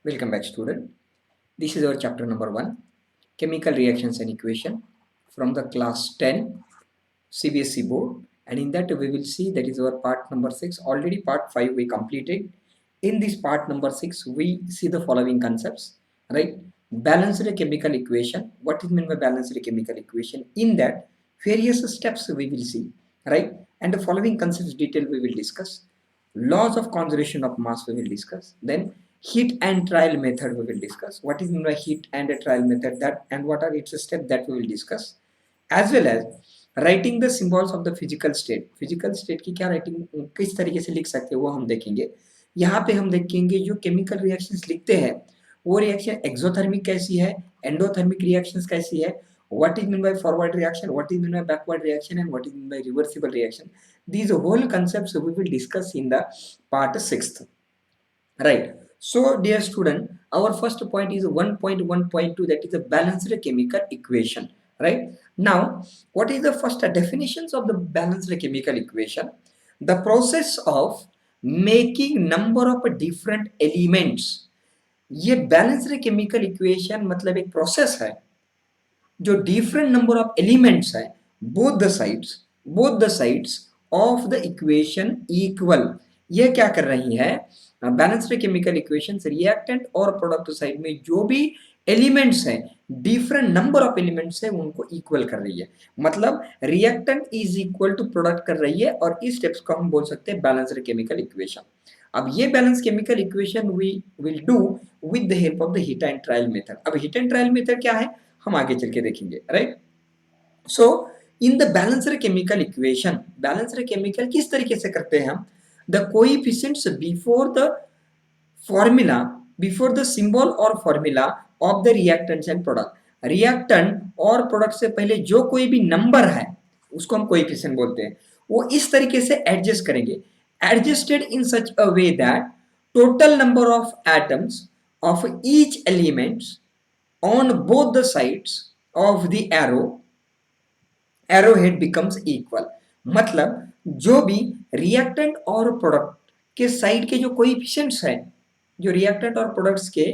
Welcome back, student. This is our chapter number 1, Chemical Reactions and Equation from the class 10 CBSE board. And in that we will see that is our part number 6. Already part 5 we completed. In this part number 6 we see the following concepts, right? Balanced chemical equation. What is meant by balanced chemical equation? In that various steps we will see, right? And the following concepts detail we will discuss. Laws of conservation of mass we will discuss. Then heat and trial method we will discuss. What is meant by heat and a trial method, that and what are its steps, that we will discuss. As well as writing the symbols of the physical state की क्या writing किस तरीके से लिख सकते हैं वो हम देखेंगे। यहाँ पे हम देखेंगे जो केमिकल रिएक्शंस लिखते हैं वो रिएक्शन एक्सोथर्मिक कैसी है, एंडोथर्मिक रिएक्शंस कैसी है, what is meant by forward reaction, what is meant by backward reaction, and what is meant by reversible reaction. These whole concepts we will discuss in the part 6th, right? So dear student, our first point is 1.1.2, that is a balanced chemical equation, right? Now what is the first definitions of the balanced chemical equation? The process of making number of different elements. ये balanced chemical equation मतलब एक process है जो different number of elements है both the sides of the equation equal. ये क्या कर रही है, बैलेंस्ड केमिकल इक्वेशन रिएक्टेंट और प्रोडक्ट साइड में जो भी एलिमेंट्स हैं, डिफरेंट नंबर ऑफ एलिमेंट्स है, उनको इक्वल कर रही है। मतलब reactant is equal to product कर रही है, और इस स्टेप्स को हम बोल सकते हैं बैलेंस्ड केमिकल इक्वेशन। अब ये balance chemical equation we will do with the help of the hit and trial method. अब हीट एंड ट्रायल मेथड क्या है हम आगे चल के देखेंगे, right? So in the balanced chemical equation, balanced chemical किस तरीके से करते हैं हम? The coefficients before the formula, before the symbol और formula of the reactants and product. Reactant और प्रोडक्ट से पहले जो कोई भी नंबर है उसको हम कोएफिशिएंट बोलते हैं, वो इस तरीके से एडजस्ट करेंगे, adjusted in such a way that total number of atoms of each element on both the sides of the arrowhead becomes equal। मतलब जो भी रिएक्टेंट और प्रोडक्ट के साइड के जो कोएफिशिएंट्स हैं, जो रिएक्टेंट और प्रोडक्ट्स के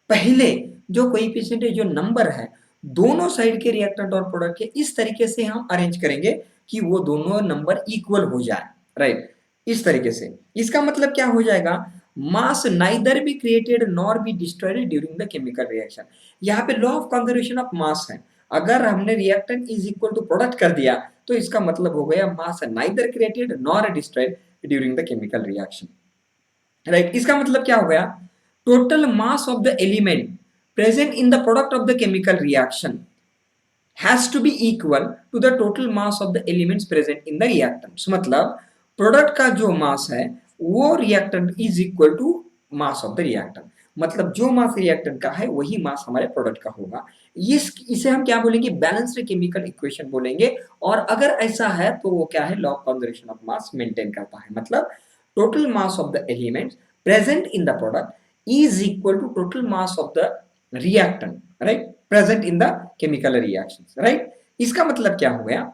पहले जो कोएफिशिएंट है, जो नंबर है, दोनों साइड के रिएक्टेंट और प्रोडक्ट के इस तरीके से हम अरेंज करेंगे कि वो दोनों नंबर इक्वल हो जाए, राइट? इस तरीके से इसका मतलब क्या हो जाएगा, mass neither be created nor be destroyed during the chemical reaction. यहाँ पे law of conservation of mass है। अगर हमने reactant is equal to product कर दिया तो इसका मतलब हो गया mass neither created nor destroyed during the chemical reaction, right? इसका मतलब क्या हो गया, total mass of the element present in the product of the chemical reaction has to be equal to the total mass of the elements present in the reactants। मतलब product का जो mass है वो reactant is equal to mass of the reactant. मतलब जो मास reactant का है वही मास हमारे प्रोडक्ट का होगा। इसे हम क्या बोलेंगे, बैलेंस्ड केमिकल इक्वेशन बोलेंगे। और अगर ऐसा है तो वो क्या है, law of conservation of mass maintain करता है। मतलब total mass of the elements present in the product is equal to total mass of the reactant, right, present in the chemical reactions, right? इसका मतलब क्या हो गया,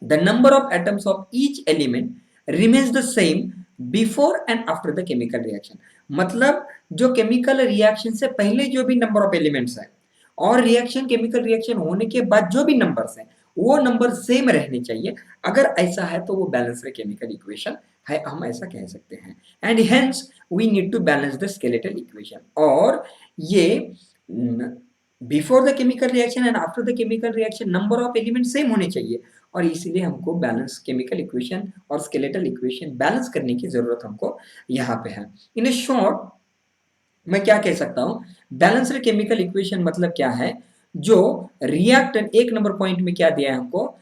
the number of atoms of each element remains the same before and after the chemical reaction। मतलब जो chemical reaction से पहले जो भी नंबर ऑफ एलिमेंट्स है और रिएक्शन केमिकल रिएक्शन होने के बाद जो भी नंबर्स हैं वो नंबर सेम रहने चाहिए। अगर ऐसा है तो वो बैलेंस्ड केमिकल इक्वेशन है, हम ऐसा कह सकते हैं। And hence we need to balance the skeletal equation. और ये before the chemical reaction and after the chemical reaction number of element same होने चाहिए, और इसीलिए हमको बैलेंस केमिकल इक्वेशन और स्केलेटल इक्वेशन बैलेंस करने की जरूरत हमको यहाँ पे है। इन ए शॉर्ट मैं क्या कह सकता हूँ, बैलेंस्ड केमिकल इक्वेशन मतलब क्या है, जो रिएक्टेंट, एक नंबर पॉइंट में क्या दिया है हमको,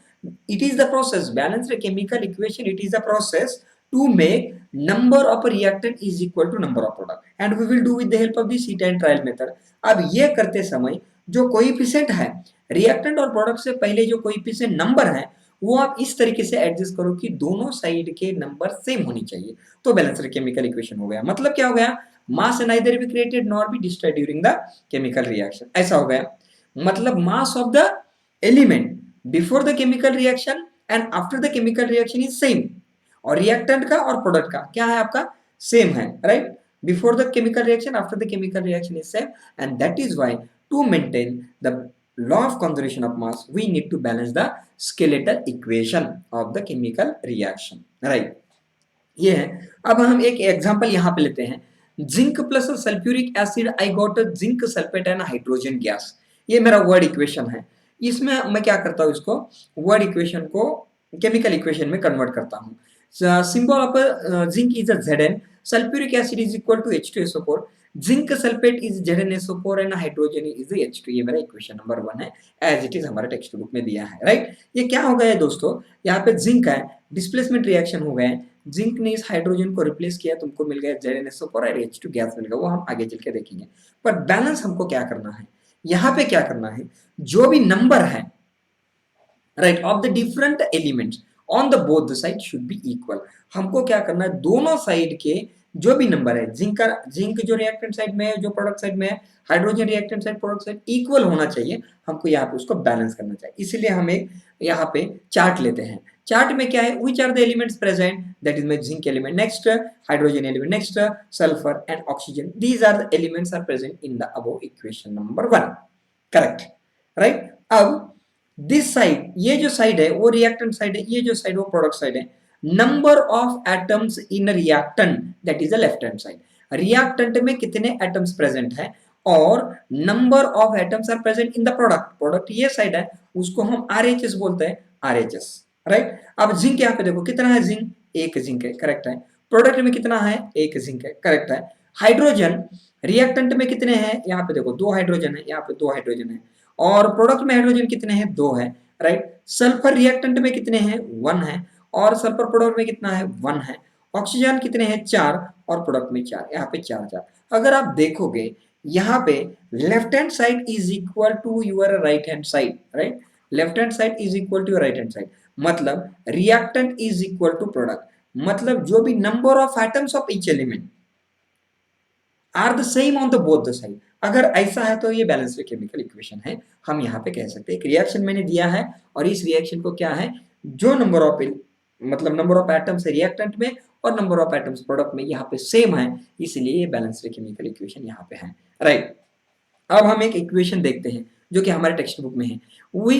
it is the process, balanced chemical equation it is the process to make number of reactant is equal to number of product and we will do with the help of this heat and trial method। अब ये करते समय जो coefficient है reactant और product से पहले जो कोएफिशिएंट नंबर है वो आप इस तरीके से एडजस्ट करो कि दोनों साइड के नंबर सेम होनी चाहिए, तो बैलेंस्ड केमिकल इक्वेशन हो गया। मतलब क्या हो गया, mass neither be created nor be destroyed during the chemical reaction, ऐसा हो गया। मतलब मास of the element before the chemical reaction and after the chemical reaction is same, और रिएक्टेंट का और प्रोडक्ट का क्या है आपका, सेम है, right? before the chemical reaction, after the chemical reaction is same, and that is why to maintain the law of conservation of mass, we need to balance the skeletal equation of the chemical reaction, right? ये है। अब हम एक example यहाँ पे लेते हैं, zinc plus sulphuric acid, I got zinc sulphate and hydrogen gas. ये मेरा वर्ड इक्वेशन है। इसमें मैं क्या करता हूँ, इसको वर्ड इक्वेशन को केमिकल इक्वेशन में कन्वर्ट करता हूँ। Symbol of zinc is a Zn, sulphuric acid is equal to H2SO4, zinc sulphate is ZnSO4 and hydrogen is H2। ये मेरा इक्वेशन नंबर 1 है, एज इट इज हमारे टेक्स्ट बुक में दिया है, राइट। ये क्या हो गया है दोस्तों, यहाँ पे जिंक है, डिस्प्लेसमेंट रिएक्शन हो गए, जिंक ने इस हाइड्रोजन को रिप्लेस किया, तुमको मिल गया ZnSO4 और H2 गैस मिल गया, वो हम आगे चल के देखेंगे। पर बैलेंस हमको क्या करना है, यहाँ पे क्या करना है, जो भी नंबर है, right, of the different elements on the both the side should be equal. हमको क्या करना है, दोनों साइड के जो भी नंबर है, जिंक जो रिएक्टेंट साइड में है, जो प्रोडक्ट साइड में है, hydrogen reactant side, product side equal होना चाहिए। हमको यहाँ पे उसको बैलेंस करना चाहिए, इसलिए हम एक यहाँ पे चार्ट लेते हैं। चार्ट में क्या है, which are the elements present, that is my zinc element, next hydrogen element, next sulfur and oxygen, these are the elements are present in the above equation number 1, correct, right। अब this side, ये जो side है वो reactant side है, ये जो side वो product side है। Number of atoms in reactant, that is the left hand side. Reactant में कितने एटम्स प्रेजेंट है और number of atoms are present in the product, product ये साइड है, उसको हम RHS बोलते हैं, RHS, राइट। अब जिंक यहाँ पे देखो कितना है, जिंक एक जिंक है, करेक्ट है। प्रोडक्ट में कितना है, एक जिंक है, करेक्ट है। हाइड्रोजन रिएक्टेंट में कितने हैं, यहाँ पे देखो 2 हाइड्रोजन है, यहाँ पे 2 हाइड्रोजन है, और प्रोडक्ट में हाइड्रोजन कितने हैं, 2 है, राइट। सल्फर रिएक्टेंट में कितने हैं, 1 है, और सल्फर प्रोडक्ट में कितना है, 1 है। ऑक्सीजन कितने हैं, 4, और प्रोडक्ट में 4, यहाँ पे 4 4। अगर आप देखोगे यहाँ पे left hand side is equal to your right hand side, right, left hand side is equal to your right hand side, मतलब reactant is equal to product, मतलब जो भी number of atoms of each element are the same on the both the side. अगर ऐसा है तो ये balanced chemical equation है, हम यहाँ पे कह सकते हैं। एक रिएक्शन मैंने दिया है और इस रिएक्शन को क्या है, जो नंबर ऑफ मतलब नंबर ऑफ एटम्स है रिएक्टेंट में और नंबर ऑफ एटम्स प्रोडक्ट में यहाँ पे सेम है, इसलिए ये बैलेंस्ड केमिकल इक्वेशन यहाँ पे है, राइट। अब हम एक इक्वेशन देखते हैं जो कि हमारे टेक्स्ट बुक में है। We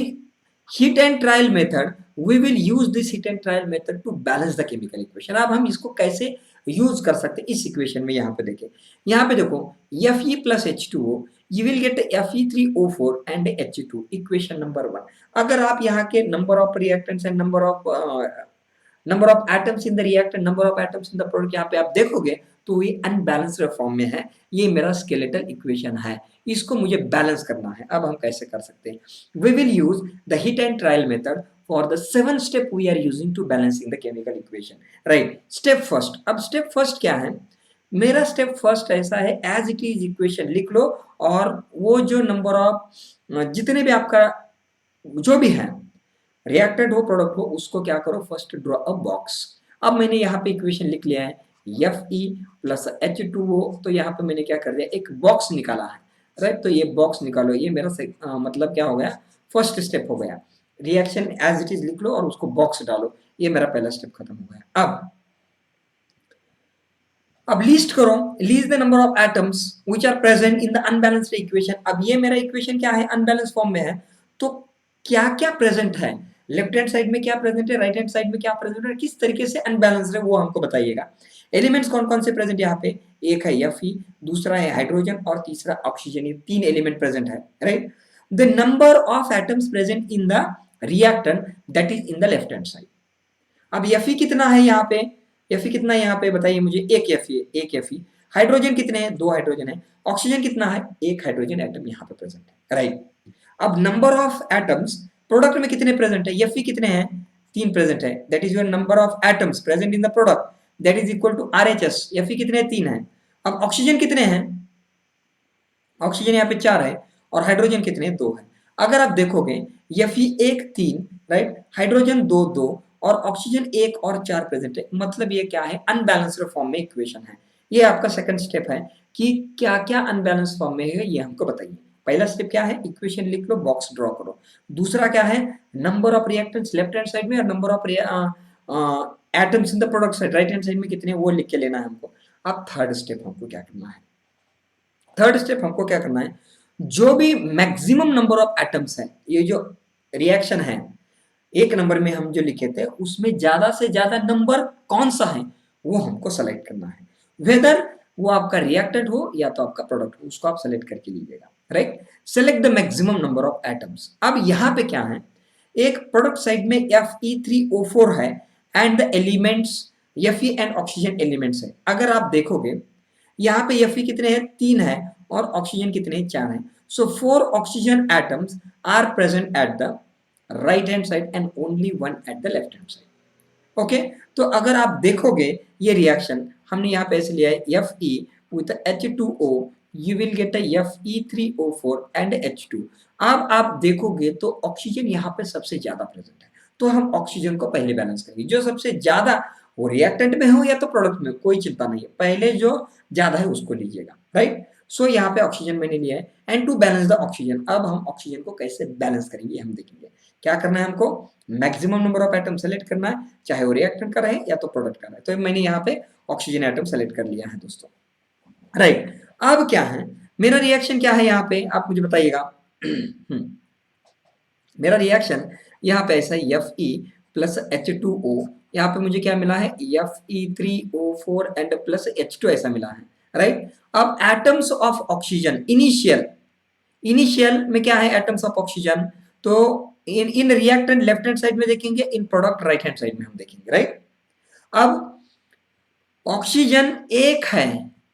hit and trial method, we will use this hit and trial method to balance the chemical equation. अब हम इसको कैसे यूज कर सकते हैं इस इक्वेशन में, यहाँ पे देखें, यहाँ पे देखो Fe plus H2O, you will get Fe3O4 and H2, equation number 1। अगर आप यहाँ के number of reactants and number of atoms in the reactant, number of atoms in the product यहाँ पे आप देखोगे तो ये अनबैलेंस्ड फॉर्म में है। ये मेरा स्केलेटल इक्वेशन है, इसको मुझे बैलेंस करना है। अब हम कैसे कर सकते हैं, we will use the hit and trial method for the 7 step we are using to balancing the chemical equation, right। step first, अब step first क्या है, मेरा step first ऐसा है, as it is equation लिख लो, और वो जो नंबर ऑफ जितने भी आपका जो भी है रिएक्टेंट हो प्रोडक्ट हो उसको क्या करो, फर्स्ट ड्रॉ अ बॉक्स। अब मैंने यहाँ पे इक्वेशन लिख लिया है Fe plus H2O, तो यहाँ पे मैंने क्या कर दिया, एक बॉक्स निकाला है, राइट। तो ये बॉक्स निकालो, ये मेरा मतलब क्या हो गया, फर्स्ट स्टेप हो गया। रिएक्शन एज इट इज लिख लो और उसको बॉक्स डालो, ये मेरा पहला स्टेप खत्म हो गया। अब लिस्ट करो, list the number of atoms which are present in the unbalanced equation. अब ये मेरा इक्वेशन क्या है, अनबैलेंस फॉर्म में है, तो क्या क्या प्रेजेंट है, लेफ्ट हैंड साइड में क्या प्रेजेंट है, राइट हैंड साइड में क्या प्रेजेंट है, किस तरीके से अनबैलेंस्ड है वो हमको बताइएगा। एलिमेंट्स कौन कौन से प्रेजेंट यहाँ पे, एक है Fe, दूसरा है हाइड्रोजन और तीसरा ऑक्सीजन, ये 3 एलिमेंट प्रेजेंट है, right. The number of atoms present in the reactant that is in the left hand side. अब Fe कितना है यहाँ पे, Fe कितना है यहाँ पे बताइए मुझे, एक Fe। हाइड्रोजन कितने हैं, 2 हाइड्रोजन है। ऑक्सीजन कितना है, 1 हाइड्रोजन एटम यहाँ पे प्रेजेंट है, राइट। अब नंबर ऑफ एटम्स प्रोडक्ट में कितने प्रेजेंट है, Fe कितने हैं, 3 प्रेजेंट है, that is your number of atoms present in the product, that is equal to RHS। Fe कितने हैं, 3 है। अब ऑक्सीजन कितने हैं, ऑक्सीजन यहाँ पे 4 है, और हाइड्रोजन कितने, 2 है। अगर आप देखोगे Fe 1 3, राइट, हाइड्रोजन 2 2 और ऑक्सीजन 1 और 4 प्रेजेंट है, मतलब ये क्या है, अनबैलेंस्ड फॉर्म में इक्वेशन है। ये आपका सेकंड स्टेप है कि क्या क्या अनबैलेंस फॉर्म में है ये हमको बताइए। पहला स्टेप क्या है, इक्वेशन लिख लो, बॉक्स ड्रॉ करो। दूसरा क्या है, number of reactants left hand side में और number of atoms in the product side right hand side में कितने वो लिख के लेना है हमको। अब थर्ड स्टेप हमको क्या करना है, थर्ड स्टेप हमको क्या करना है, जो भी मैक्सिमम नंबर ऑफ एटम्स है, ये जो रिएक्शन है एक नंबर में हम जो लिखे थे उसमें ज्यादा से ज्यादा नंबर कौन सा है वो हमको सेलेक्ट करना है, वेदर वो आपका रिएक्टेंट हो या तो आपका प्रोडक्ट हो, उसको आप सेलेक्ट करके लीजिएगा, right. Select the maximum number of atoms. अब यहाँ पे क्या है, एक प्रोडक्ट साइड में Fe3O4 है and the elements Fe and oxygen elements है। अगर आप देखोगे यहाँ पे Fe कितने हैं, 3 है, और ऑक्सीजन कितने हैं, 4 हैं। So 4 oxygen atoms are present at the right hand side and only 1 at the left hand side. Okay, तो अगर आप देखोगे ये रिएक्शन हमने यहाँ पे ऐसे लिया है Fe with H2O, you will get a Fe3O4 and H2। अब आप देखोगे तो ऑक्सीजन यहाँ पे सबसे ज्यादा प्रेजेंट है, तो हम ऑक्सीजन को पहले बैलेंस करेंगे। जो सबसे ज्यादा वो रिएक्टेंट में हो या तो प्रोडक्ट में, कोई चिंता नहीं है, पहले जो ज्यादा है उसको लीजिएगा, राइट। सो यहाँ पे ऑक्सीजन मैंने लिया है and to balance the oxygen. अब हम ऑक्सीजन को कैसे बैलेंस करेंगे हम देखेंगे। क्या करना है हमको, maximum number of atom select करना है, चाहे वो रिएक्टेंट का रहे या तो प्रोडक्ट का रहे। तो मैंने यहाँ पे ऑक्सीजन एटम सेलेक्ट कर लिया है दोस्तों, राइट। अब क्या है मेरा रिएक्शन, क्या है यहाँ पे आप मुझे बताइएगा। मेरा रिएक्शन यहाँ पे ऐसा है Fe प्लस H2O, यहाँ पे मुझे क्या मिला है Fe3O4 एंड प्लस H2 ऐसा मिला है, राइट। अब atoms of oxygen initial, initial में क्या है एटम्स ऑफ ऑक्सीजन, तो in reactant left hand side में देखेंगे, इन प्रोडक्ट राइट हैंड साइड में हम देखेंगे, राइट। अब ऑक्सीजन एक है,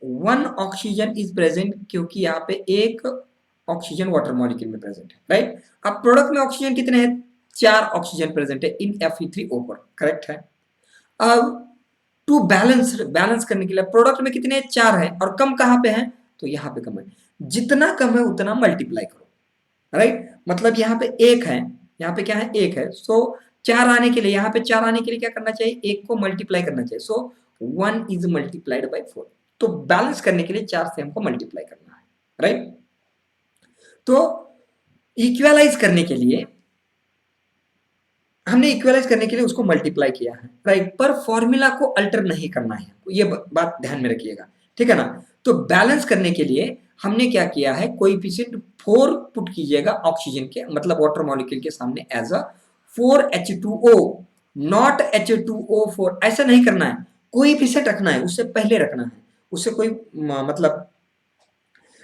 1 ऑक्सीजन इज प्रेजेंट, क्योंकि यहाँ पे एक ऑक्सीजन वाटर मॉलिक्यूल में प्रेजेंट है, राइट। अब प्रोडक्ट में ऑक्सीजन कितने हैं, 4 ऑक्सीजन प्रेजेंट है इन Fe3O4, करेक्ट है। अब टू बैलेंस, बैलेंस करने के लिए प्रोडक्ट में कितने 4 है और कम कहाँ पे है, तो यहाँ पे कम है, जितना कम है उतना मल्टीप्लाई करो, राइट। मतलब यहाँ पे 1 है, यहाँ पे क्या है 1 है, सो 4 आने के लिए, यहाँ पे 4 आने के लिए क्या करना चाहिए, 1 को मल्टीप्लाई करना चाहिए, सो 1 इज मल्टीप्लाइड बाई 4। तो बैलेंस करने के लिए 4 से हमको मल्टीप्लाई करना है, राइट। तो इक्वलाइज करने के लिए हमने इक्वलाइज करने के लिए उसको मल्टीप्लाई किया है, राइट, पर फॉर्मूला को अल्टर नहीं करना है, ये बात ध्यान में रखिएगा, ठीक है ना। तो बैलेंस करने के लिए हमने क्या किया है, कोएफिशिएंट 4 पुट कीजिएगा ऑक्सीजन के, मतलब वाटर मॉलिक्यूल के सामने as a 4H2O, not H2O4, ऐसा नहीं करना है, कोएफिशिएंट रखना है, उससे पहले रखना है, उससे कोई मतलब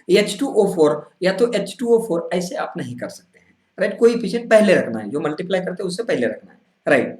H2O4 या तो H2O4 ऐसे आप नहीं कर सकते हैं, राइट। कोएफिशिएंट पहले रखना है, जो मल्टीप्लाई करते हैं उससे पहले रखना है, राइट।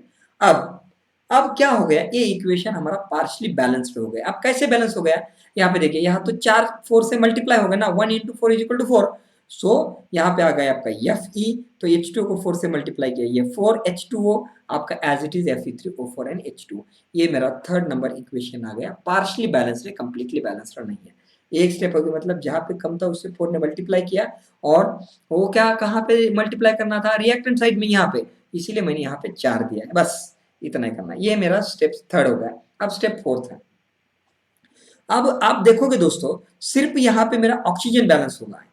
अब क्या हो गया, ये इक्वेशन हमारा पार्शियली बैलेंस्ड हो गया। अब कैसे बैलेंस हो गया, यहाँ पे देखिए, यहाँ तो 4 4 से मल्टीप्लाई हो गया ना, 1 × 4 = 4, सो यहाँ पे आ गया आपका Fe, तो H2O को 4 से मल्टीप्लाई किया, ये 4H2O आपका as it is Fe3O4 and H2। ये मेरा थर्ड नंबर इक्वेशन आ गया, पार्शियली बैलेंस्ड है, कंप्लीटली बैलेंस्ड नहीं है। एक स्टेप हो गया, मतलब जहाँ पे कम था उससे 4 ने मल्टीप्लाई किया, और वो क्या कहाँ पे मल्टीप्लाई करना था, रिएक्टेंट साइड में यहाँ पे, इसीलिए मैंने यहाँ पे 4 दिया है, बस इतना ही करना है। ये मेरा स्टेप थर्ड हो गया। अब स्टेप फोर्थ है। अब आप देखोगे दोस्तों, सिर्फ यहाँ पे मेरा ऑक्सीजन बैलेंस हुआ है,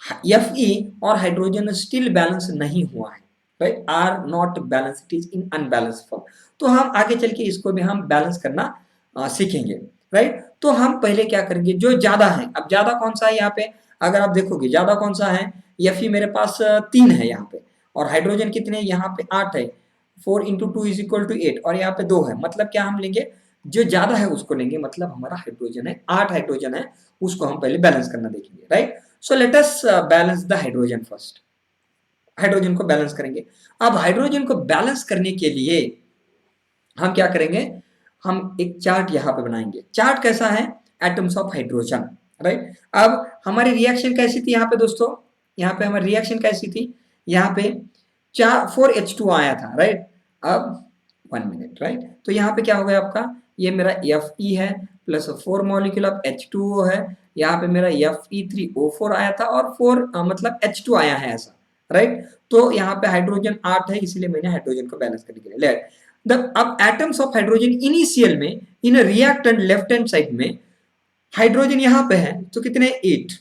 Fe और हाइड्रोजन स्टिल बैलेंस नहीं हुआ है, right, are not balance, it is in unbalance form. तो हम आगे चल के इसको भी हम बैलेंस करना सीखेंगे, राइट। तो हम पहले क्या करेंगे, जो ज्यादा है, अब ज्यादा कौन सा है यहाँ पे, अगर आप देखोगे ज्यादा कौन सा है, Fe मेरे पास 3 है यहाँ पे, और हाइड्रोजन कितने यहाँ पे 8 है, 4 × 2 = 8, और यहाँ पे 2 है, मतलब क्या हम लेंगे, जो ज्यादा है उसको लेंगे, मतलब हमारा हाइड्रोजन है 8 हाइड्रोजन है, उसको हम पहले बैलेंस करना देखेंगे, right. So let us balance the hydrogen first. Hydrogen को बैलेंस करेंगे। अब हाइड्रोजन को बैलेंस करने के लिए हम क्या करेंगे, हम एक चार्ट यहाँ पे बनाएंगे। चार्ट कैसा है, एटम्स ऑफ हाइड्रोजन, राइट। अब हमारी रिएक्शन कैसी थी यहाँ पे दोस्तों, यहाँ पे हमारी रिएक्शन कैसी थी, यहाँ पे 4H2 आया था, राइट। अब 1 मिनट, राइट, तो यहाँ पे क्या हो गया आपका, ये मेरा Fe है प्लस 4 मॉलिक्यूल ऑफ H2O है, यहाँ पे मेरा Fe3O4 आया था और 4 मतलब H2 आया है ऐसा, राइट। तो यहाँ पे हाइड्रोजन 8 है, इसलिए मैंने हाइड्रोजन को बैलेंस करने के लिए ले। अब एटम्स ऑफ हाइड्रोजन इनिशियल में in reactant left hand side में हाइड्रोजन यहाँ पे है, तो कितने 8,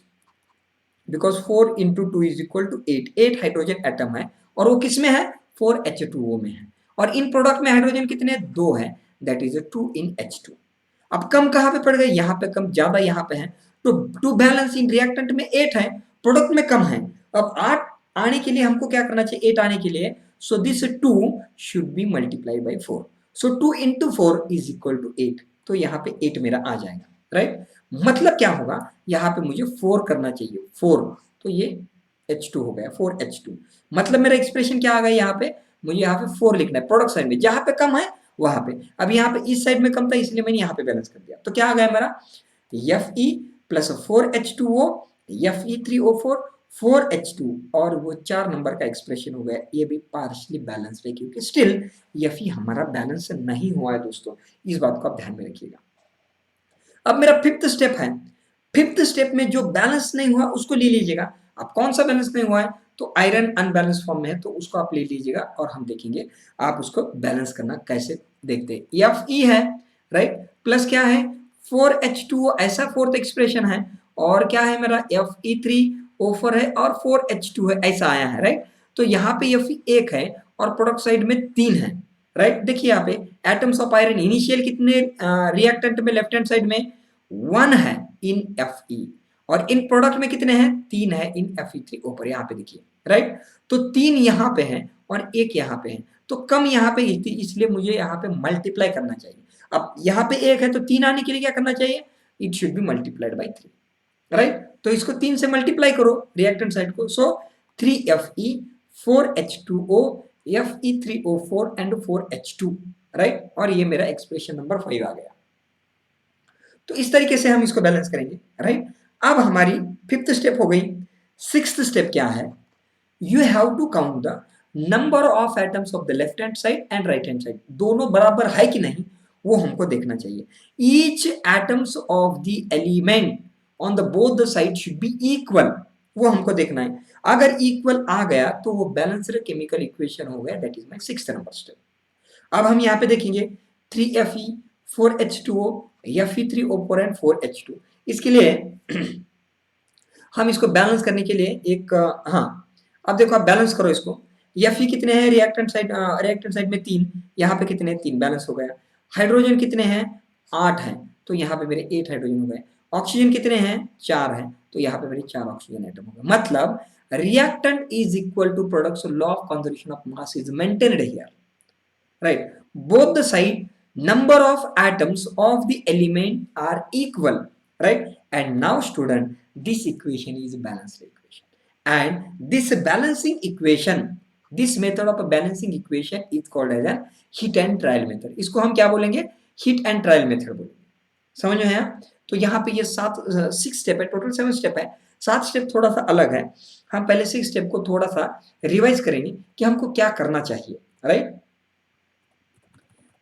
बिकॉज 4 × 2 = 8, 8 हाइड्रोजन एटम है, और वो किस में है, 4H2O में है, और इन प्रोडक्ट में हाइड्रोजन कितने 2 है, दैट इज 2 इन H2। अब कम कहाँ पे पड़ गए, यहाँ पे कम, ज्यादा यहाँ पे है, तो टू बैलेंस इन रिएक्टेंट में 8 है, प्रोडक्ट में कम है। अब 8 आने के लिए हमको क्या करना चाहिए, 8 आने के लिए, so this 2 should be multiplied by 4, so 2 into 4 is equal to 8, तो यहाँ पे 8 मेरा आ जाएगा, राइट। मतलब क्या होगा, यहाँ पे मुझे 4 करना चाहिए, 4, तो ये H2 हो गया, 4H2। मतलब मेरा एक्सप्रेशन क्या आ गया, यहाँ पे मुझे यहाँ पे 4 लिखना है प्रोडक्ट साइड में, जहां पे कम है वहां पे। अब यहाँ पे इस साइड में कम था इसलिए मैंने यहाँ पे बैलेंस कर दिया, तो क्या आ गया मेरा, Fe plus 4H2O, Fe3O4, 4H2, और वो 4 नंबर का एक्सप्रेशन हो गया। ये भी पार्शियली बैलेंस्ड है क्योंकि स्टिल Fe हमारा बैलेंस नहीं हुआ है दोस्तों, इस बात को आप ध्यान में रखिएगा। अब मेरा फिफ्थ स्टेप है, फिफ्थ स्टेप में जो बैलेंस नहीं हुआ उसको ले लीजिएगा। अब कौन सा बैलेंस नहीं हुआ है, तो आयरन अनबैलेंस फॉर्म में है, तो उसको आप ले लीजिएगा और हम देखेंगे आप उसको बैलेंस करना कैसे देखते हैं। Fe है, राइट, प्लस क्या है 4H2O, ऐसा फोर्थ एक्सप्रेशन है, और क्या है मेरा Fe3O4 है और 4H2 है, ऐसा आया है, राइट। तो यहाँ पे Fe 1 है और प्रोडक्ट साइड में 3 है, राइट। देखिए यहाँ पे एटम्स ऑफ आयरन इनिशियल कितने रिएक्टेंट में, लेफ्ट हैंड साइड में 1 है इन Fe, और इन प्रोडक्ट में कितने हैं, 3 है इन Fe3O पर, यहाँ पे देखिए, राइट। तो 3 यहाँ पे है और 1 यहाँ पे है, तो कम यहाँ पे थी, इसलिए मुझे यहाँ पे मल्टीप्लाई करना चाहिए। अब यहाँ पे 1 है तो 3 आने के लिए क्या करना चाहिए, it should be multiplied by 3, right. तो इसको 3 से मल्टीप्लाई करो रिएक्टेंट साइड को, सो 3Fe, 4H2O, Fe3O4 and 4H2, right. और ये मेरा एक्सप्रेशन नंबर 5 आ गया। तो इस तरीके से हम इसको बैलेंस करेंगे, राइट। अब हमारी फिफ्थ स्टेप हो गई। सिक्स्थ स्टेप क्या है, you have to count the number of atoms of the left hand side and right hand side, दोनों बराबर है कि नहीं वो हमको देखना चाहिए। Each atoms of the element on the both the side should be equal, वो हमको देखना है। अगर इक्वल आ गया तो वो बैलेंस्ड केमिकल इक्वेशन हो गया, that is my sixth number step. अब हम यहाँ पे देखेंगे 3Fe, 4H2O, Fe3O4 and 4H2। इसके लिए हम इसको बैलेंस करने के लिए एक हाँ, अब देखो आप बैलेंस करो इसको। Fe कितने हैं रिएक्टेंट साइड में 3, यहाँ पे कितने हैं 3, बैलेंस हो गया। हाइड्रोजन कितने हैं 8 हैं, तो यहाँ पे मेरे 8 हाइड्रोजन हो गए। ऑक्सीजन कितने हैं 4 हैं, तो यहाँ पे मेरे 4 ऑक्सीजन एटम हो गए। मतलब reactant is equal to product, so law of conservation of mass is maintained here, right, both the side number of atoms of the element are equal, right, and now student this equation is a balanced equation, and this balancing equation, this method of a balancing equation is called as a hit and trial method। इसको हम क्या बोलेंगे, hit and trial method बोलेंगे, समझ में आया। तो यहाँ पे ये 6 स्टेप है, टोटल 7 स्टेप है, 7 स्टेप थोड़ा सा अलग है। हम पहले 6 स्टेप को थोड़ा सा रिवाइज करेंगे कि हमको क्या करना चाहिए, राइट।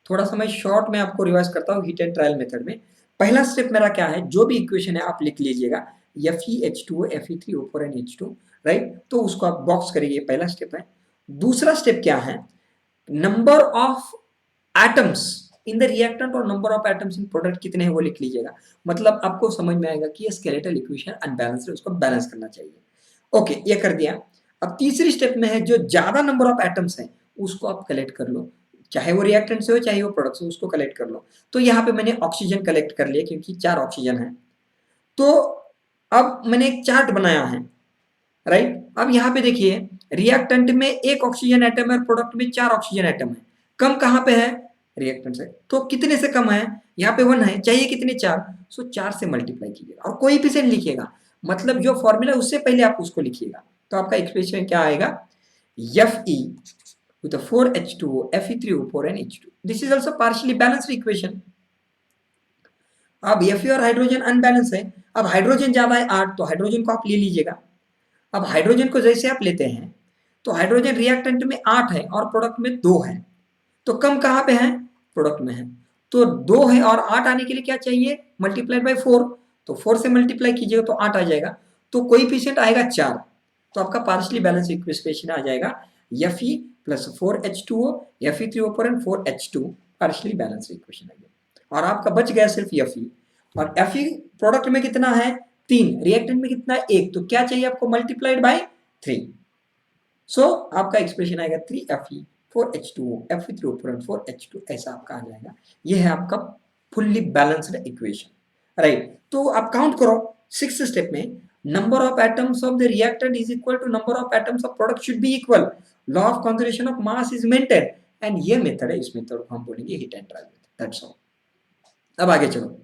थोड़ा सा मैं शॉर्ट में आपको रिवाइज करता हूँ हिट एंड ट्रायल मेथड में। पहला स्टेप मेरा क्या है, जो भी इक्वेशन है आप लिख लीजिएगा, FeH2O, Fe3O4 and H2, right. तो उसको आप बॉक्स करिए, पहला स्टेप है। दूसरा स्टेप क्या है, number of atoms in the reactant और number of atoms in product कितने हैं वो लिख लीजिएगा। मतलब आपको समझ में आएगा कि ये स्केलेटल इक्वेशन अनबैलेंस्ड है, उसको बैलेंस करना चाहिए। ओके, ये कर दिया। अब तीसरी स्टेप में है जो ज्यादा नंबर ऑफ एटम्स हैं उसको आप कलेक्ट कर लो, चाहे वो रिएक्टेंट से हो चाहे वो प्रोडक्ट से, उसको कलेक्ट कर लो। तो यहाँ पे मैंने ऑक्सीजन कलेक्ट कर लिया क्योंकि 4 ऑक्सीजन है। तो अब मैंने एक चार्ट बनाया है, राइट। अब यहाँ पे देखिए रिएक्टेंट में 1 ऑक्सीजन एटम है और प्रोडक्ट में 4 ऑक्सीजन एटम है। कम कहाँ पे है, रिएक्टेंट से, तो कितने से कम है, यहाँ पे 1 है, चाहिए कितने 4, सो 4 से मल्टीप्लाई कीजिएगा और कोएफिशिएंट लिखिएगा, मतलब जो फॉर्मूला उससे पहले आप उसको लिखिएगा। तो आपका एक्सप्रेशन क्या आएगा, Fe with a 4H2O, Fe3O4 and H2. This is also partially balanced equation. अब Fe और हाइड्रोजन अनबैलेंस है। अब हाइड्रोजन ज्यादा है 8, तो हाइड्रोजन को आप ले लीजिएगा। अब हाइड्रोजन को जैसे आप लेते हैं तो हाइड्रोजन रिएक्टेंट में 8 है और प्रोडक्ट में 2 है, तो कम कहाँ पे है, प्रोडक्ट में है। तो 2 है और 8 आने के लिए क्या चाहिए, मल्टीप्लाइड बाई 4, तो 4 से मल्टीप्लाई कीजिएगा तो 8 आ जाएगा, तो कोएफिशिएंट आएगा 4, तो आपका पार्शियली बैलेंस इक्वेशन आ जाएगा Fe plus 4H2O, Fe3O4 and 4H2, partially balance equation आ गया। और आपका बच गया सिर्फ Fe, और Fe प्रोडक्ट में कितना है 3, रिएक्टेंट में कितना है 1, तो क्या चाहिए आपको, मल्टीप्लाइड बाई 3। सो आपका एक्सप्रेशन आएगा 3Fe, 4H2O, Fe3O4 and 4H2, ऐसा आपका आ जाएगा। ये है आपका फुल्ली बैलेंस्ड इक्वेशन, राइट। तो आप काउंट करो 6th स्टेप में, number of atoms of the reactant is equal to number of atoms of product should be equal, law of conservation of mass is maintain, and ये method है, इस method को हम बोलेंगे hit and try method, that's all. अब आगे चलो,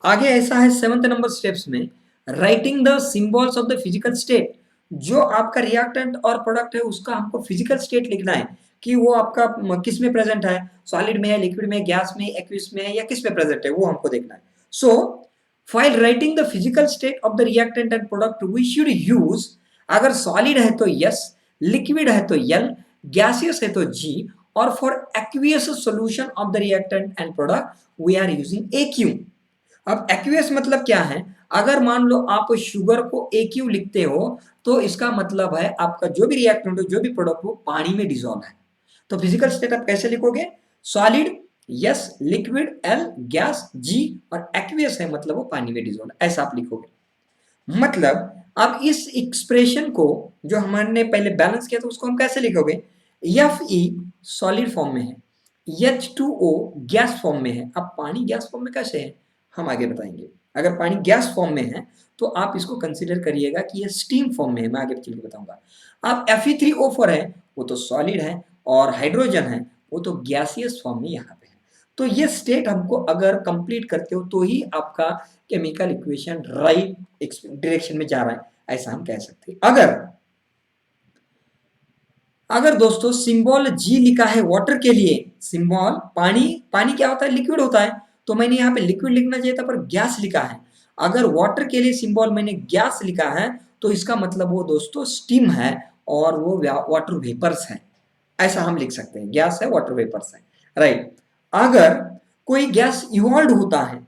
आगे ऐसा है 7th नंबर स्टेप्स में, writing the symbols of the physical state. जो आपका रिएक्टेंट और प्रोडक्ट है उसका हमको फिजिकल स्टेट लिखना है कि वो आपका किस में प्रेजेंट है, सॉलिड में है, लिक्विड में, गैस में, एक्वियस में है, या किस में प्रेजेंट है, वो हमको देखना है। सो while writing the physical state of the reactant and product we should use, अगर सॉलिड है तो यस, लिक्विड है तो यल, गैसियस है तो जी, और for aqueous solution of the reactant and product we are using aq. अब एक्वियस मतलब क्या है, अगर मान लो आप शुगर को एक्यू लिखते हो तो इसका मतलब है आपका जो भी रिएक्टेंट हो, जो भी प्रोडक्ट हो, पानी में डिसॉल्व है। तो फिजिकल स्टेट आप कैसे लिखोगे, solid S, liquid L, gas G, और एक्वियस है मतलब वो पानी में डिसॉल्व, ऐसा आप लिखोगे। मतलब अब इस एक्सप्रेशन को जो हमने पहले बैलेंस किया था उसको हम कैसे लिखोगे, एफ ई सॉलिड फॉर्म में है, H2O गैस फॉर्म में है। अब पानी गैस फॉर्म में कैसे है हम आगे बताएंगे। अगर पानी गैस फॉर्म में है तो आप इसको कंसीडर करिएगा कि ये स्टीम फॉर्म में है, मैं आगे चल के बताऊंगा। अब Fe3O4 है, वो तो सॉलिड है, और हाइड्रोजन है वो तो गैसियस फॉर्म में यहाँ पे है। तो ये स्टेट हमको अगर कंप्लीट करते हो तो ही आपका केमिकल इक्वेशन राइट डायरेक्शन में जा रहा है, ऐसा हम कह सकते हैं। अगर दोस्तों सिंबल जी लिखा है वाटर के लिए, सिंबल पानी, पानी क्या होता है, लिक्विड होता है, तो मैंने यहाँ पे लिक्विड लिखना चाहिए था पर गैस लिखा है। अगर वाटर के लिए सिंबल मैंने गैस लिखा है तो इसका मतलब वो दोस्तों स्टीम है और वो वाटर वेपर्स है, ऐसा हम लिख सकते हैं, गैस है वाटर वेपर्स है, राइट। अगर कोई गैस इवॉल्व होता है,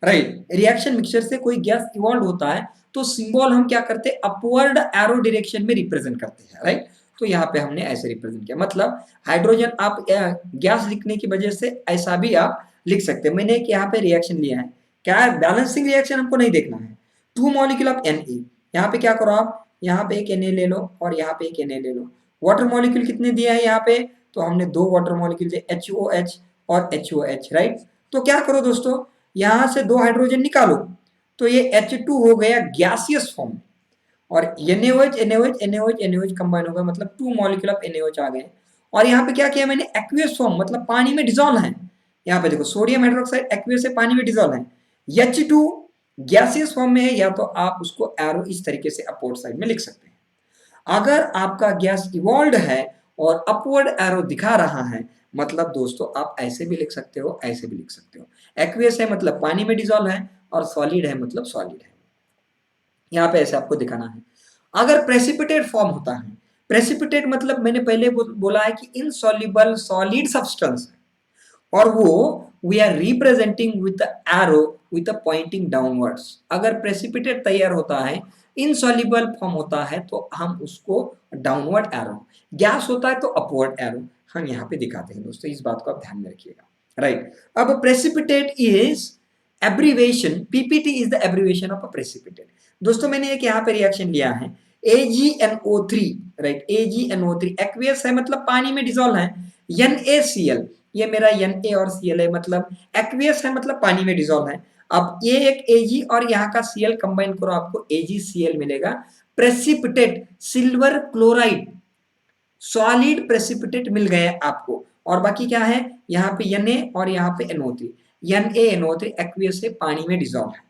राइट, रिएक्शन मिक्सचर से कोई गैस इवॉल्व होता है तो सिंबल हम क्या करते हैं, अपवर्ड एरो डायरेक्शन में रिप्रेजेंट करते हैं, राइट। तो यहाँ पे हमने ऐसे रिप्रेजेंट किया, मतलब हाइड्रोजन आप गैस लिखने की वजह से ऐसा भी आप लिख सकते हैं। मैंने एक यहाँ पे रिएक्शन लिया है, क्या है, बैलेंसिंग रिएक्शन हमको नहीं देखना है। 2 मॉलिक्यूल ऑफ Na, यहाँ पे क्या करो आप, यहाँ पे एक Na ले लो और यहाँ पे एक Na ले लो। वाटर मॉलिक्यूल कितने दिया है यहाँ पे, तो हमने 2 वाटर मॉलिक्यूल दिए, HOH और HOH, राइट। तो क्या करो दोस्तों, यहां से 2 हाइड्रोजन निकालो तो ये H2 हो गया गैसियस फॉर्म में, और NaOH NaOH NaOH NaOH combine होगा, मतलब 2 मॉलिक्यूल ऑफ NaOH आ गए। और यहाँ पे क्या किया मैंने, एक्वियस फॉर्म, मतलब पानी में डिसॉल्व है। यहाँ पे देखो सोडियम हाइड्रोक्साइड एक्वियस से पानी में डिसॉल्व है, H2 गैसियस फॉर्म में है, या तो आप उसको एरो इस तरीके से अपवर्ड साइड में लिख सकते हैं। अगर आपका गैस इवॉल्व है और अपवर्ड एरो दिखा रहा है, मतलब दोस्तों आप ऐसे भी लिख सकते हो, ऐसे भी लिख सकते हो। एक्वियस है मतलब पानी में डिसॉल्व है, और सॉलिड है मतलब सॉलिड है, यहाँ पे ऐसे आपको दिखाना है। अगर प्रेसिपिटेट फॉर्म होता है, प्रेसिपिटेट मतलब मैंने पहले बोला है कि इनसॉल्युबल सॉलिड सब्सटेंस, और वो we are representing with the arrow with the pointing downwards. अगर प्रेसिपिटेट तैयार होता है, इनसॉल्युबल फॉर्म होता है तो हम उसको डाउनवर्ड एरो, गैस होता है तो अपवर्ड एरो हम यहाँ पे दिखाते हैं दोस्तों, इस बात को आप ध्यान में रखिएगा, राइट। अब precipitate is abbreviation, PPT is the abbreviation of a precipitate. दोस्तों मैंने एक यहाँ पे रिएक्शन लिया है AgNO3, राइट, AgNO3 एक्वियस है मतलब पानी में डिसॉल्व है, NaCl, ये मेरा Na और Cl है मतलब एक्वियस है मतलब पानी में डिसॉल्व है। अब ये एक Ag और यहाँ का Cl कंबाइन करो आपको AgCl मिलेगा, precipitate silver chloride, solid precipitate मिल गए आपको। और बाकी क्या है, यहाँ पे Na और यहाँ पे NO3, NaNO3 एक्वियस से पानी में डिसॉल्व है,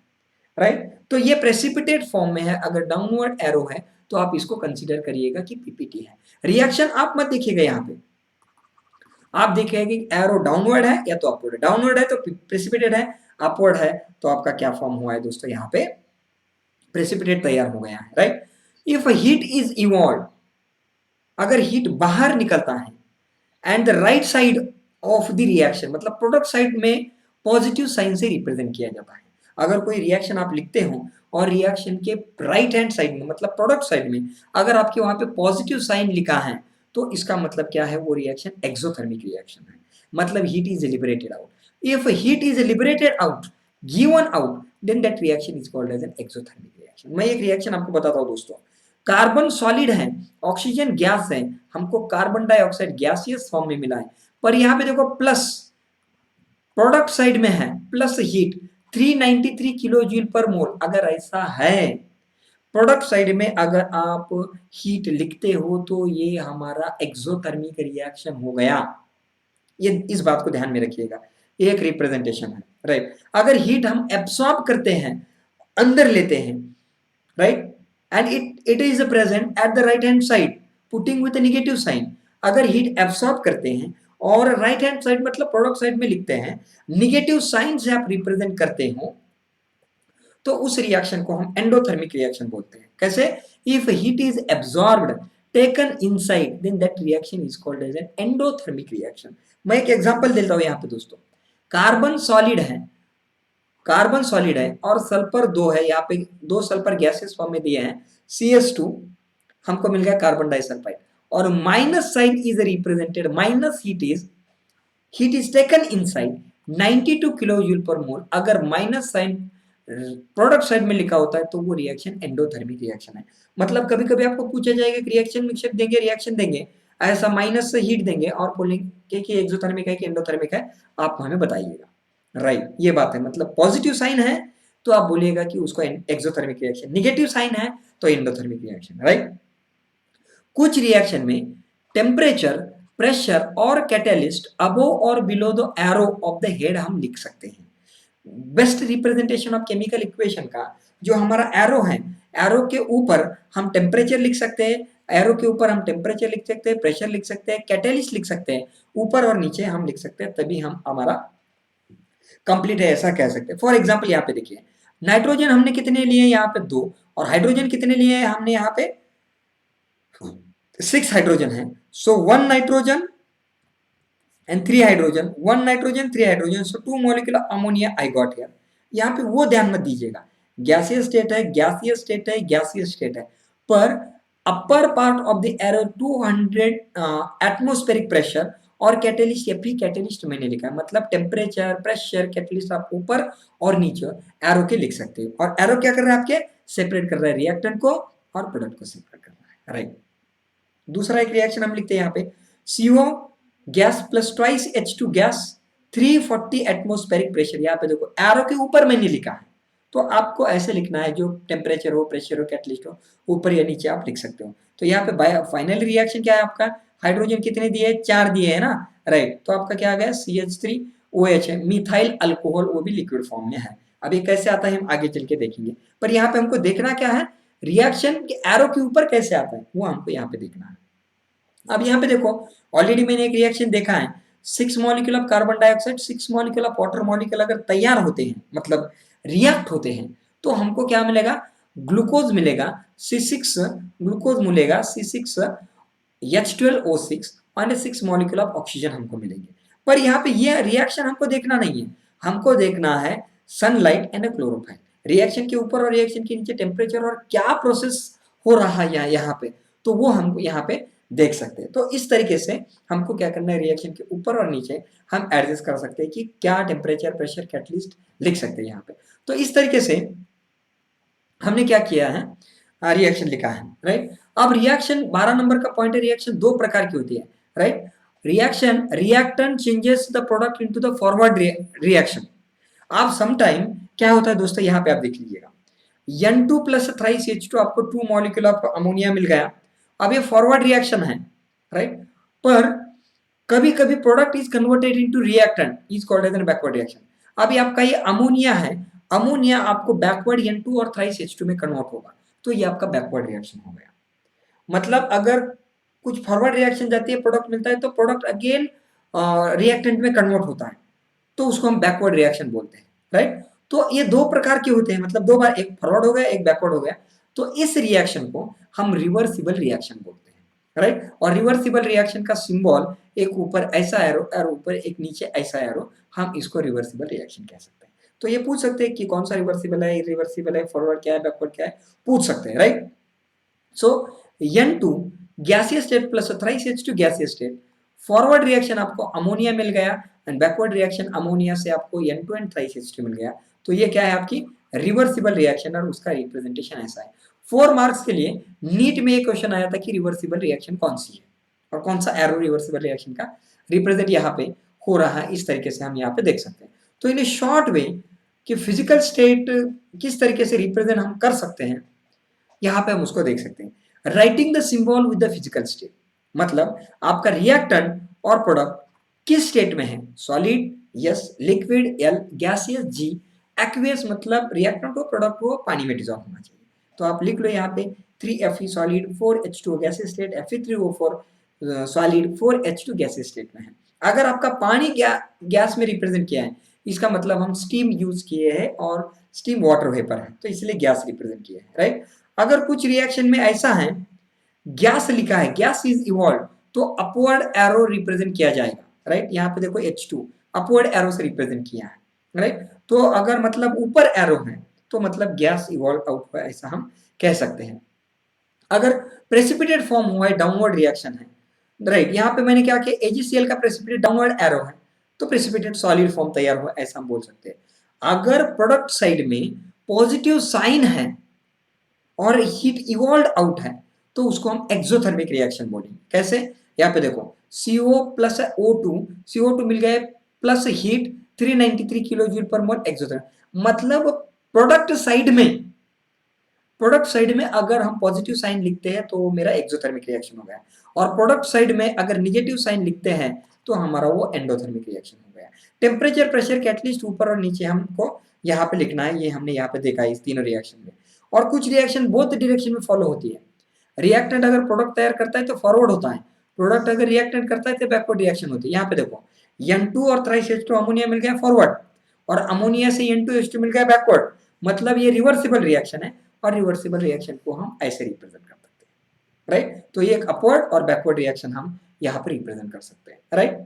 राइट। तो ये प्रेसिपिटेट फॉर्म में है, अगर डाउनवर्ड एरो है तो आप इसको कंसीडर करिएगा कि पीपीटी है। रिएक्शन आप मत देखिएगा, यहाँ पे आप देखिएगा कि एरो डाउनवर्ड है या तो अपवर्ड है, डाउनवर्ड है तो प्रेसिपिटेट है, अपवर्ड है तो आपका क्या फॉर्म हुआ है दोस्तों, यहाँ पे प्रेसिपिटेट तैयार हो गया है, right. If heat is evolve, अगर हीट बाहर निकलता है, and the right side of the reaction, मतलब प्रोडक्ट साइड में पॉजिटिव साइन से रिप्रेजेंट किया जाता है। अगर कोई रिएक्शन आप लिखते हो और रिएक्शन के राइट हैंड साइड में, मतलब प्रोडक्ट साइड में अगर आपके वहां पे पॉजिटिव साइन लिखा है तो इसका मतलब क्या है, वो रिएक्शन एक्सोथर्मिक रिएक्शन है, मतलब heat is liberated out. If heat is liberated out, given out, then that reaction is called as an exothermic reaction. मैं एक रिएक्शन आपको बताता हूँ दोस्तों, कार्बन सॉलिड है, ऑक्सीजन गैस है, हमको कार्बन डाइऑक्साइड गैसियस फॉर्म में मिला है, पर यहाँ पे देखो प्लस प्रोडक्ट साइड में है plus heat 393 kilo joule per mole, अगर ऐसा है प्रोडक्ट साइड में अगर आप हीट लिखते हो तो ये हमारा एक्सोथर्मिक रिएक्शन हो गया। ये इस बात को ध्यान में रखिएगा, एक रिप्रेजेंटेशन है, राइट। अगर हीट हम एब्सॉर्ब करते हैं, अंदर लेते हैं, right, and it is present at the right hand side putting with negative sign. अगर हीट एब्सॉर्ब करते हैं और राइट हैंड साइड मतलब प्रोडक्ट साइड में लिखते हैं, निगेटिव साइन से आप रिप्रेजेंट करते हो, तो उस रिएक्शन को हम एंडोथर्मिक रिएक्शन बोलते हैं। कैसे? If heat is absorbed taken inside then that reaction is called as an endothermic reaction. मैं एक एग्जांपल देता हूं यहां पे दोस्तों। कार्बन सॉलिड है, कार्बन सॉलिड है और सल्फर 2 है, यहाँ पे 2 सल्फर गैसेस फॉर्म में दिए हैं, CS2 हमको मिल गया कार्बन डाइसल्फाइड, और minus sign is represented, minus heat is taken inside 92 kilo joule per mole. अगर माइनस साइन प्रोडक्ट साइड में लिखा होता है तो वो रिएक्शन एंडोथर्मिक रिएक्शन है। मतलब कभी कभी आपको पूछा जाएगा कि रिएक्शन मिक्सर देंगे, रिएक्शन देंगे, ऐसा माइनस से हीट देंगे और बोलेंगे कि एक्सोथर्मिक है कि एंडोथर्मिक है, आप हमें बताइएगा, राइट। ये बात है, मतलब पॉजिटिव साइन है तो आप बोलिएगा कि उसको एक्सोथर्मिक रिएक्शन, नेगेटिव साइन है तो एंडोथर्मिक रिएक्शन, राइट। कुछ रिएक्शन में टेम्परेचर, प्रेशर और कैटेलिस्ट अबोव और below the arrow of the head हम लिख सकते हैं। Best representation of chemical equation का जो हमारा एरो है, एरो के ऊपर हम टेम्परेचर लिख सकते हैं, एरो के ऊपर हम टेम्परेचर लिख सकते हैं, प्रेशर लिख सकते हैं, कैटेलिस्ट लिख सकते हैं, ऊपर और नीचे हम लिख सकते हैं, तभी हम हमारा कंप्लीट है ऐसा कह सकते हैं। फॉर एग्जाम्पल यहाँ पे देखिए, नाइट्रोजन हमने कितने लिए यहाँ पे 2, और हाइड्रोजन कितने लिए हमने यहाँ पे 6 हाइड्रोजन है। सो 1 nitrogen and 3 hydrogen, 1 nitrogen 3 hydrogen, so 2 molecular ammonia I got here। यहाँ पे वो ध्यान मत दीजिएगा, गैसियस स्टेट है, गैसियस स्टेट है, गैसियस स्टेट है, पर upper part of the arrow 200 atmospheric pressure और कैटेलिस्ट, या फिर कैटेलिस्ट मैंने लिखा है, मतलब टेम्परेचर, प्रेशर, कैटेलिस्ट आप ऊपर और नीचे एरो के लिख सकते हो। और एरो क्या कर रहा है आपके, सेपरेट कर रहा है रिएक्टेंट को और प्रोडक्ट को सेपरेट कर रहा है, राइट। दूसरा एक रिएक्शन हम लिखते हैं यहाँ पे, CO gas plus twice H2 gas 340 atmospheric pressure. यहाँ पे देखो एरो के ऊपर मैंने लिखा है, तो आपको ऐसे लिखना है, जो टेम्परेचर हो, प्रेशर हो, कैटलिस्ट हो, ऊपर या नीचे आप लिख सकते हो। तो यहाँ पे फाइनल रिएक्शन क्या है आपका, हाइड्रोजन कितने दिए, 4 दिए है ना, राइट। तो आपका क्या आ गया, CH3OH है, मिथाइल अल्कोहल, वो भी लिक्विड फॉर्म में है। अब ये कैसे आता है हम आगे चल के देखेंगे, पर यहाँ पे हमको देखना क्या है, रिएक्शन के एरो के ऊपर कैसे आता है वो हमको यहाँ पे देखना है। अब यहाँ पे देखो, ऑलरेडी मैंने एक रिएक्शन देखा है, 6 molecule of carbon dioxide, 6 molecule of water molecule अगर तैयार होते हैं, मतलब रिएक्ट होते हैं, तो हमको क्या मिलेगा, ग्लूकोज मिलेगा, C6 ग्लूकोज मिलेगा, C6H12O6 और 6 मॉलिक्यूल ऑफ ऑक्सीजन हमको मिलेंगे। पर यहाँ पे ये रिएक्शन हमको देखना नहीं है, हमको देखना है सनलाइट एंड क्लोरोफाइल। रिएक्शन के ऊपर और रिएक्शन के नीचे टेम्परेचर और क्या प्रोसेस हो रहा है यहाँ पे, तो वो हमको यहाँ पे देख सकते हैं। तो इस तरीके से हमको क्या करना है, रिएक्शन के ऊपर और नीचे हम एडजस्ट कर सकते हैं कि क्या टेम्परेचर, प्रेशर, कैटलिस्ट लिख सकते हैं यहाँ पे। तो इस तरीके से हमने क्या किया है, रिएक्शन लिखा है, राइट। अब रिएक्शन 12 नंबर का पॉइंट है, रिएक्शन 2 प्रकार की होती है, right. Reaction, reactant changes the product into the forward reaction. आप समटाइम क्या होता है दोस्तों, यहाँ पे आप देख लीजिएगा, N2 प्लस थ्राइस H2 आपको 2 मॉलिक्यूल ऑफ अमोनिया मिल गया। अब ये फॉरवर्ड रिएक्शन है, राइट। पर कभी कभी product is converted into reactant is called as an backward reaction. अभी आपका ये अमोनिया है, अमोनिया आपको बैकवर्ड N2 और थ्राइस H2 में कन्वर्ट होगा, तो ये आपका बैकवर्ड रिएक्शन हो गया। मतलब अगर कुछ फॉरवर्ड रिएक्शन जाती है, प्रोडक्ट मिलता है, तो प्रोडक्ट अगेन रिएक्टेंट में कन्वर्ट होता है, तो उसको हम बैकवर्ड रिएक्शन बोलते हैं, राइट। तो ये 2 प्रकार के होते हैं, मतलब 2 बार, एक फॉरवर्ड हो गया, एक बैकवर्ड हो गया। तो इस रिएक्शन को हम रिवर्सिबल रिएक्शन बोलते हैं, राइट। और रिवर्सिबल रिएक्शन का सिंबल एक ऊपर ऐसा एरो और ऊपर एक नीचे ऐसा एरो, हम इसको रिवर्सिबल रिएक्शन कह सकते हैं। तो ये पूछ सकते हैं कि कौन सा रिवर्सिबल है, इरिवर्सिबल है, फॉरवर्ड क्या है, बैकवर्ड क्या है, पूछ सकते हैं, राइट। सो N2 gaseous state plus thrice H2 gaseous state, forward reaction आपको अमोनिया मिल गया एंड बैकवर्ड रिएक्शन अमोनिया से आपको N2 एंड थ्राइस H2 मिल गया। तो ये क्या है आपकी रिवर्सिबल रिएक्शन, और उसका रिप्रेजेंटेशन ऐसा है। 4 मार्क्स के लिए नीट में एक क्वेश्चन आया था कि रिवर्सिबल रिएक्शन कौन सी है और कौन सा एरो रिवर्सिबल रिएक्शन का रिप्रेजेंट यहाँ पे हो रहा है, इस तरीके से हम यहाँ पे देख सकते हैं। तो इन शॉर्ट वे कि फिजिकल स्टेट किस तरीके से रिप्रेजेंट हम कर सकते हैं, यहाँ पे हम उसको देख सकते हैं। Writing the symbol with the physical state, मतलब आपका रिएक्टेंट और प्रोडक्ट किस स्टेट में है, solid S, liquid L, gaseous G, aqueous मतलब रिएक्टेंट हो प्रोडक्ट हो पानी में डिजॉल्व होना चाहिए। तो आप लिख लो यहाँ पे 3Fe solid, 4H2O gaseous state, Fe3O4 solid, 4H2 gaseous state में है। अगर आपका पानी गैस में रिप्रेजेंट किया है, इसका मतलब हम स्टीम यूज किए हैं और स्टीम वाटर वेपर है, तो इसलिए गैस रिप्रेजेंट किया है, राइट। अगर कुछ रिएक्शन में ऐसा है गैस लिखा है, गैस इज इवॉल्व, तो अपवर्ड एरो रिप्रेजेंट किया जाएगा, राइट। यहाँ पे देखो H2 अपवर्ड एरो से रिप्रेजेंट किया है, राइट। तो अगर मतलब ऊपर एरो है तो मतलब गैस इवॉल्व आउट हुआ, ऐसा हम कह सकते हैं। अगर प्रेसिपिटेट फॉर्म हुआ है, डाउनवर्ड रिएक्शन है, राइट। यहाँ पे मैंने क्या किया, AgCl का प्रेसिपिटेट डाउनवर्ड एरो है, तो प्रेसिपिटेट सॉलिड फॉर्म तैयार हुआ, ऐसा हम बोल सकते हैं। अगर प्रोडक्ट साइड में पॉजिटिव साइन है और हीट इवॉल्व आउट है, तो उसको हम एक्सोथर्मिक रिएक्शन बोलेंगे। कैसे, यहाँ पे देखो CO प्लस O2, CO2 मिल गए plus heat 393 kilo joule per मोल एक्सोथर्मिक, मतलब प्रोडक्ट साइड में अगर हम पॉजिटिव साइन लिखते हैं तो मेरा एक्सोथर्मिक रिएक्शन हो गया, और प्रोडक्ट साइड में अगर निगेटिव साइन लिखते हैं तो हमारा वो एंडोथर्मिक रिएक्शन हो गया। टेम्परेचर प्रेशर कैटलिस्ट ऊपर और नीचे हमको यहाँ पे लिखना है, ये हमने यहाँ पे देखा है इस तीनों रिएक्शन में। और कुछ रिएक्शन बोथ डायरेक्शन में फॉलो होती है। रिएक्टेंट अगर प्रोडक्ट तैयार करता है तो फॉरवर्ड होता है, प्रोडक्ट अगर रिएक्टेंट करता है तो बैकवर्ड रिएक्शन होती है। यहाँ पे देखो N2 और थ्राइस-H2 अमोनिया मिल गया फॉरवर्ड, और अमोनिया से N2H2 मिल गया बैकवर्ड, मतलब ये रिवर्सिबल रिएक्शन है, और रिवर्सिबल रिएक्शन को हम ऐसे रिप्रेजेंट कर सकते हैं, राइट। तो ये एक अपवर्ड और बैकवर्ड रिएक्शन हम यहाँ पर रिप्रेजेंट कर सकते हैं, राइट।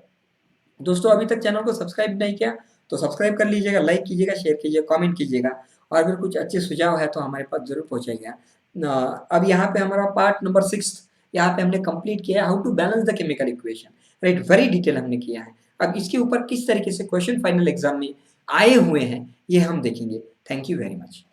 दोस्तों अभी तक चैनल को सब्सक्राइब नहीं किया तो सब्सक्राइब कर लीजिएगा, लाइक कीजिएगा, शेयर कीजिएगा, कमेंट कीजिएगा, और अगर कुछ अच्छे सुझाव है तो हमारे पास जरूर पहुंचाइएगा। अब यहाँ पे हमारा पार्ट नंबर 6 यहाँ पे हमने कंप्लीट किया, how to balance the chemical equation, right. Very detail हमने किया है। अब इसके ऊपर किस तरीके से क्वेश्चन फाइनल एग्जाम में आए हुए हैं ये हम देखेंगे। Thank you very much.